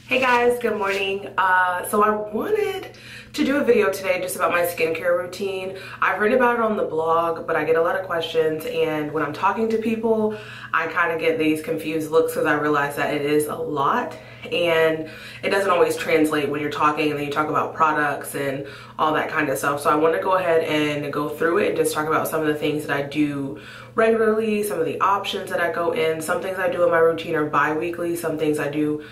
Hey guys, good morning. So I wanted to do a video today just about my skincare routine. I've written about it on the blog, but I get a lot of questions, and when I'm talking to people, I kind of get these confused looks because I realize that it is a lot and it doesn't always translate when you're talking and then you talk about products and all that kind of stuff. So I want to go ahead and go through it and just talk about some of the things that I do regularly, some of the options that I go in. Some things I do in my routine are bi-weekly, some things I do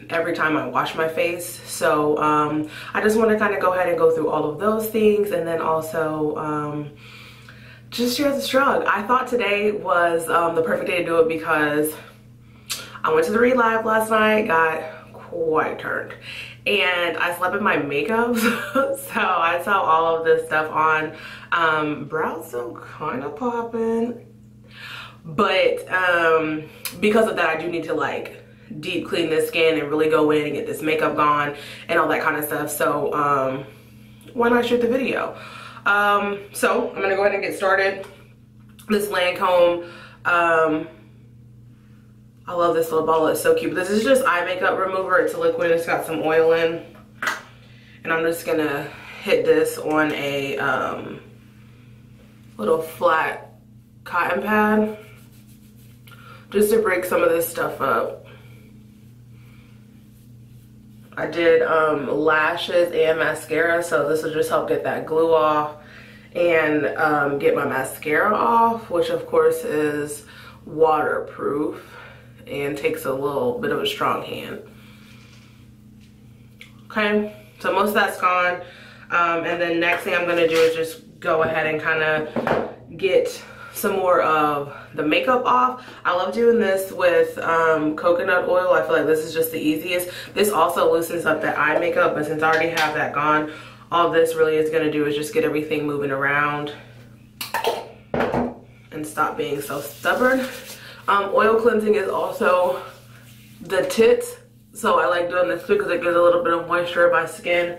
every time I wash my face. So I just want to kind of go ahead and go through all of those things, and then also just share the struggle. I thought today was the perfect day to do it because I went to the Read Live last night, got quite turned, and I slept in my makeup. So I saw all of this stuff on. Brows still kind of popping, but because of that, I do need to like deep clean this skin and really go in and get this makeup gone and all that kind of stuff. So why not shoot the video? So I'm gonna go ahead and get started. This Lancome, I love this little bottle, it's so cute. This is just eye makeup remover. It's a liquid, it's got some oil in, and I'm just gonna hit this on a little flat cotton pad just to break some of this stuff up. I did lashes and mascara, so this will just help get that glue off and get my mascara off, which of course is waterproof and takes a little bit of a strong hand. Okay, so most of that's gone, and then next thing I'm gonna do is just go ahead and kind of get some more of the makeup off. I love doing this with coconut oil. I feel like this is just the easiest. This also loosens up that eye makeup, but since I already have that gone, all this really is going to do is just get everything moving around and stop being so stubborn. Oil cleansing is also the tits, so I like doing this because it gives a little bit of moisture in my skin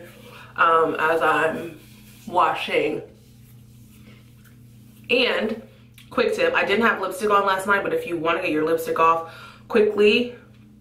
as I'm washing. And quick tip, I didn't have lipstick on last night, but if you want to get your lipstick off quickly,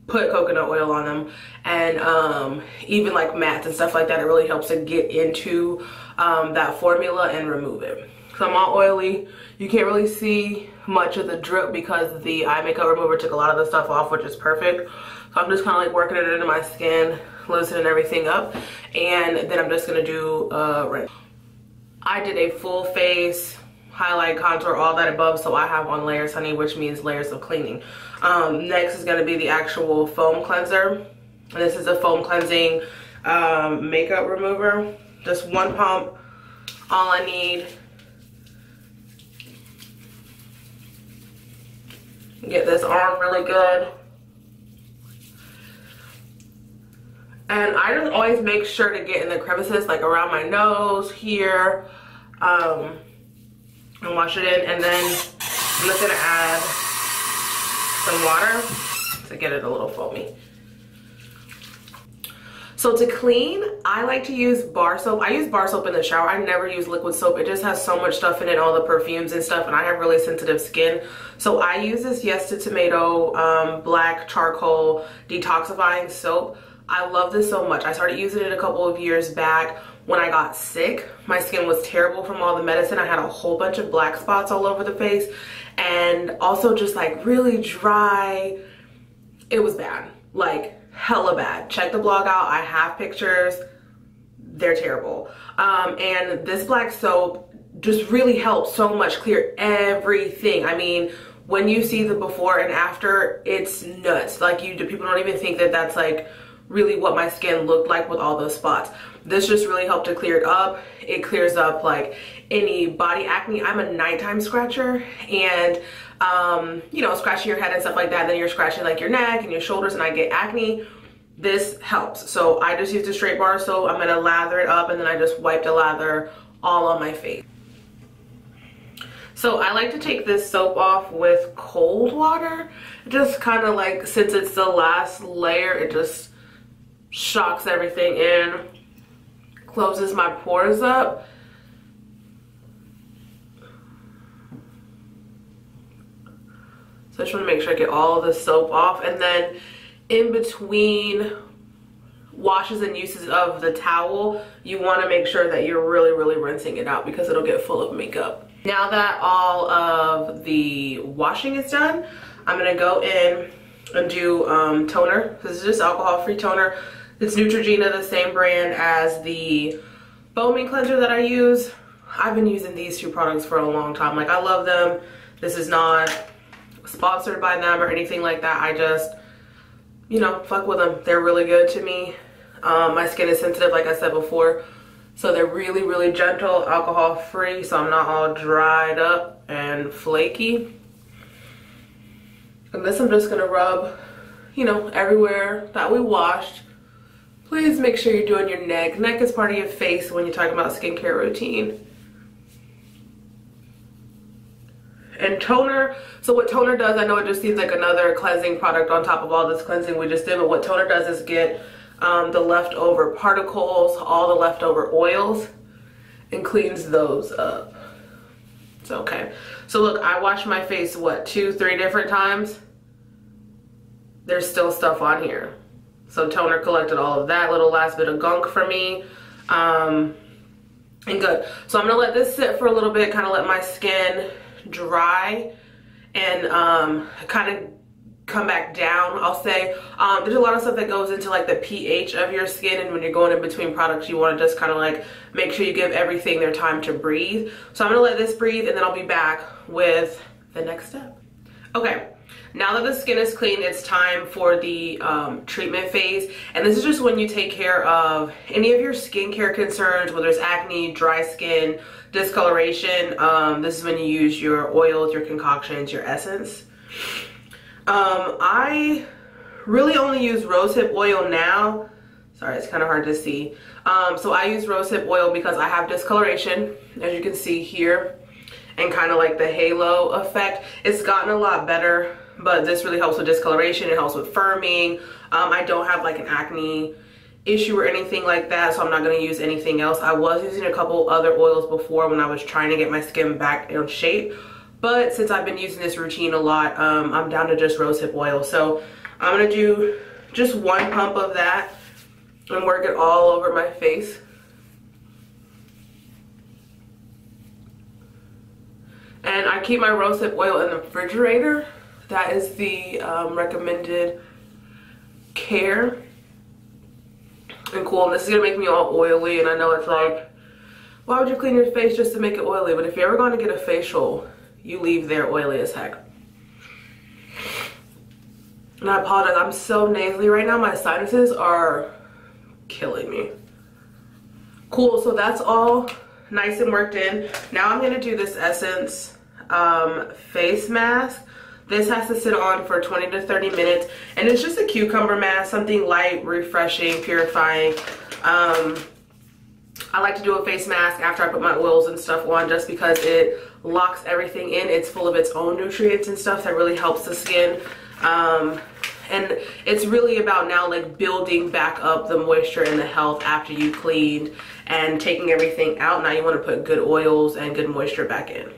put coconut oil on them. And even like mattes and stuff like that, it really helps to get into that formula and remove it. So I'm all oily. You can't really see much of the drip because the eye makeup remover took a lot of the stuff off, which is perfect. So I'm just kind of like working it into my skin, loosening everything up, and then I'm just gonna do rinse. I did a full face highlight, contour, all that above, so I have on layers, honey, which means layers of cleaning. Next is going to be the actual foam cleanser. And this is a foam cleansing makeup remover. Just one pump, all I need. Get this arm really good. And I just always make sure to get in the crevices, like around my nose, here, and wash it in. And then I'm just gonna add some water to get it a little foamy. So to clean, I like to use bar soap. I use bar soap in the shower. I never use liquid soap. It just has so much stuff in it, all the perfumes and stuff, and I have really sensitive skin. So I use this Yes to Tomato black charcoal detoxifying soap. I love this so much. I started using it a couple of years back when I got sick. My skin was terrible from all the medicine. I had a whole bunch of black spots all over the face, and also just like really dry. It was bad, like hella bad. Check the blog out. I have pictures. They're terrible. And this black soap just really helps so much clear everything. I mean, when you see the before and after, it's nuts. Like people don't even think that that's like really what my skin looked like with all those spots. This just really helped to clear it up. It clears up like any body acne. I'm a nighttime scratcher, and you know, scratching your head and stuff like that, then you're scratching like your neck and your shoulders, and I get acne. This helps. So I just used a straight bar soap. I'm gonna lather it up, and then I just wipe the lather all on my face. So I like to take this soap off with cold water. Just kind of like, since it's the last layer, it just shocks everything in, closes my pores up. So I just want to make sure I get all of the soap off, and then in between washes and uses of the towel, you want to make sure that you're really rinsing it out because it'll get full of makeup. Now that all of the washing is done, I'm gonna go in and do toner. This is just alcohol-free toner. It's Neutrogena, the same brand as the foaming cleanser that I use. I've been using these two products for a long time. Like, I love them. This is not sponsored by them or anything like that. I just, you know, fuck with them. They're really good to me. My skin is sensitive, like I said before, so they're really gentle, alcohol free, so I'm not all dried up and flaky. And this I'm just gonna rub, you know, everywhere that we washed. Please make sure you're doing your neck. Neck is part of your face when you're talking about skincare routine. And toner, so what toner does, I know it just seems like another cleansing product on top of all this cleansing we just did, but what toner does is get the leftover particles, all the leftover oils, and cleans those up. It's okay. So look, I washed my face, what, 2-3 different times? There's still stuff on here. So toner collected all of that little last bit of gunk for me. And good. So I'm gonna let this sit for a little bit, kind of let my skin dry and kind of come back down, I'll say. There's a lot of stuff that goes into like the pH of your skin, and when you're going in between products, you want to just kind of like make sure you give everything their time to breathe. So I'm gonna let this breathe, and then I'll be back with the next step. Okay, now that the skin is clean, it's time for the treatment phase, and this is just when you take care of any of your skincare concerns, whether it's acne, dry skin, discoloration. This is when you use your oils, your concoctions, your essence. I really only use rosehip oil now. Sorry, it's kind of hard to see. So I use rosehip oil because I have discoloration, as you can see here, and kind of like the halo effect. It's gotten a lot better, but this really helps with discoloration. It helps with firming. I don't have like an acne issue or anything like that, so I'm not going to use anything else. I was using a couple other oils before when I was trying to get my skin back in shape, but since I've been using this routine a lot, I'm down to just rosehip oil. So I'm going to do just one pump of that and work it all over my face. And I keep my rosehip oil in the refrigerator. That is the recommended care. And cool, and this is gonna make me all oily, and I know it's like, why would you clean your face just to make it oily? But if you're ever going to get a facial, you leave there oily as heck. And I apologize, I'm so nasally right now. My sinuses are killing me. Cool, so that's all nice and worked in. Now I'm gonna do this Essence face mask. This has to sit on for 20 to 30 minutes, and it's just a cucumber mask, something light, refreshing, purifying. I like to do a face mask after I put my oils and stuff on, just because it locks everything in. It's full of its own nutrients and stuff that really helps the skin. And it's really about now like building back up the moisture and the health after you cleaned and taking everything out. Now you want to put good oils and good moisture back in.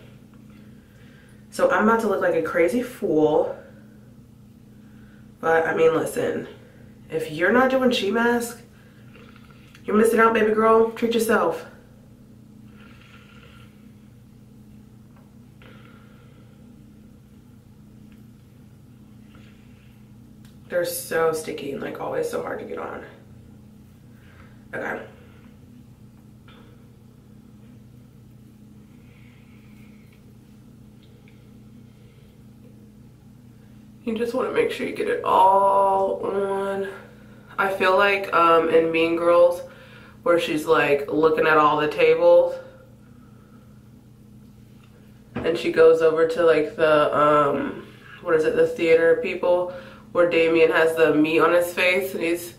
So I'm about to look like a crazy fool, but I mean, listen, if you're not doing sheet mask, you're missing out, baby girl. Treat yourself. They're so sticky and like always so hard to get on. Okay. You just want to make sure you get it all on. I feel like in Mean Girls, where she's like looking at all the tables, and she goes over to like the what is it, the theater people, where Damien has the meat on his face and he's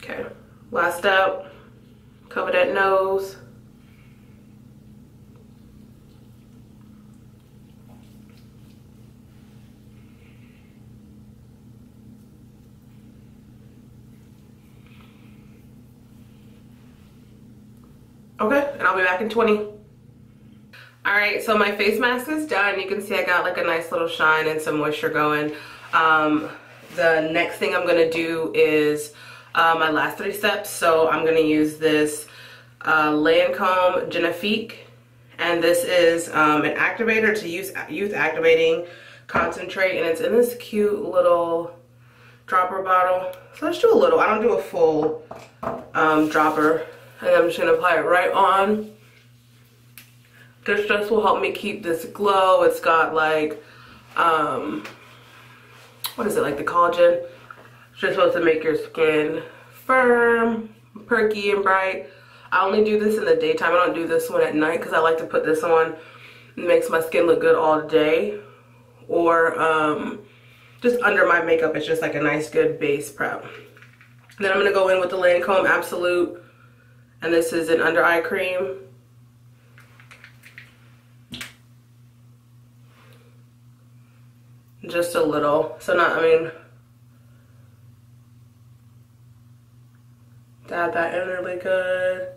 okay, last step, cover that nose. Okay, and I'll be back in 20. Alright, so my face mask is done. You can see I got like a nice little shine and some moisture going. The next thing I'm going to do is my last 3 steps. So I'm going to use this Lancome Génifique. And this is an activator. It's a youth activating concentrate. And it's in this cute little dropper bottle. So let's do a little. I don't do a full dropper. And I'm just going to apply it right on. This just will help me keep this glow. It's got like, what is it, like the collagen? It's just supposed to make your skin firm, perky, and bright. I only do this in the daytime. I don't do this one at night because I like to put this on. It makes my skin look good all day. Or just under my makeup, it's just like a nice good base prep. Then I'm going to go in with the Lancome Absolute. And this is an under eye cream. Just a little. So not, I mean, dab that in really good.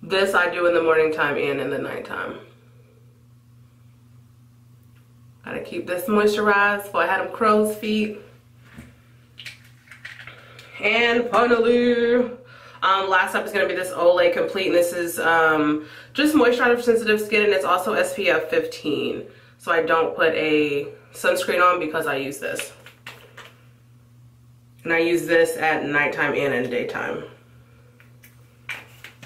This I do in the morning time and in the nighttime. Gotta keep this moisturized before I had them crow's feet. And finally, last up is going to be this Olay Complete. And this is just moisturizer for sensitive skin, and it's also SPF 15. So I don't put a sunscreen on because I use this. And I use this at nighttime and in daytime.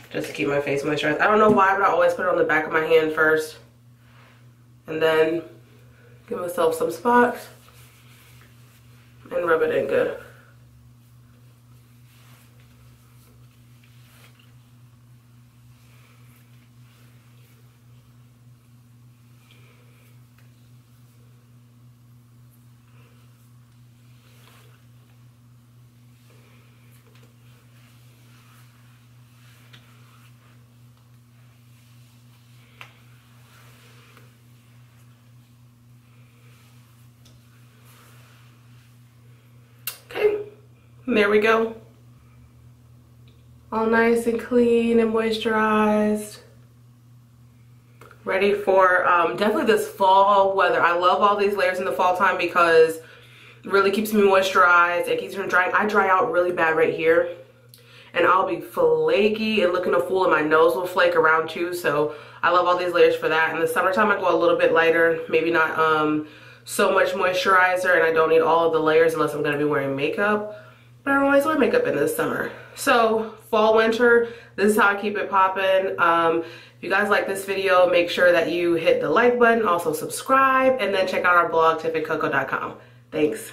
Just to keep my face moisturized. I don't know why, but I always put it on the back of my hand first. And then give myself some spots. And rub it in good. And there we go. All nice and clean and moisturized. Ready for definitely this fall weather. I love all these layers in the fall time because it really keeps me moisturized. It keeps me from drying. I dry out really bad right here. And I'll be flaky and looking a fool, and my nose will flake around too. So I love all these layers for that. In the summertime, I go a little bit lighter. Maybe not so much moisturizer, and I don't need all of the layers unless I'm going to be wearing makeup. But I don't always wear makeup in the summer. So fall, winter, this is how I keep it popping. If you guys like this video, make sure that you hit the like button, also subscribe, and then check out our blog, tiffanycoco.com. Thanks.